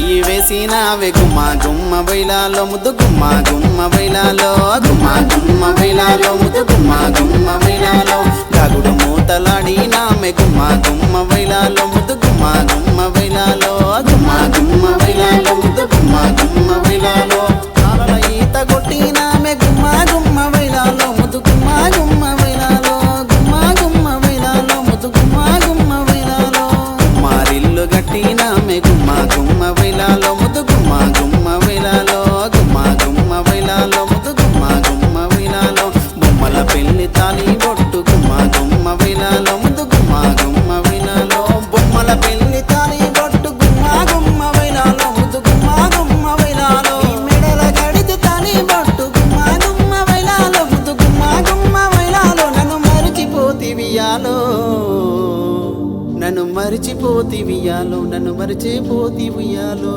చెయ్యి వేసినావే గుమ్మ గుమ్మ వైలాలో ముద్దు గుమ్మ గుమ్మ వైలాలో గుమ్మ గుమ్మ వైలాలో ముద్దు గుమ్మ గుమ్మ వైలాలో దాగుడు మూతలాడినామే గుమ్మ గుమ్మ వైలాలో ముద్దు గుమ్మ గుమ్మ వైలాలో గుమ్మ గుమ్మ వైలాలో ముద్దు గుమ్మ గుమ్మ వైలాలో కాలల ఈత కొట్టినామే గుమ్మ గుమ్మ వైలాలో ముద్దు గుమ్మ గుమ్మ వైలాలో గుమ్మ గుమ్మ వైలాలో ముద్దు గుమ్మ గుమ్మ వైలాలో మారిల్లు గట్టినామే గుమ్మ గుమ్మ వైలాలో ముద్దు గుమ్మ గుమ్మ వైలాలో గుమ్మ గుమ్మ వైలాలో ముద్దు గుమ్మ గుమ్మ వైలాలో బొమ్మల పెళ్లి తాలి బొట్టు గుమ్మ గుమ్మ వైలాలో ముద్దు గుమ్మ గుమ్మ వైలాలో బొమ్మల పెళ్లి తాలి బొట్టు గుమ్మ గుమ్మ వైలాలో ముద్దు గుమ్మ గుమ్మ వైలాలో మెడల గడిచి తాలి బొట్టు గుమ్మ గుమ్మ వైలాలో ముద్దు గుమ్మ గుమ్మ వైలాలో నన్ను మరిచిపోతివియాలో నన్ను మరిచిపోతివియాలో నన్ను మరిచిపోతివియాలో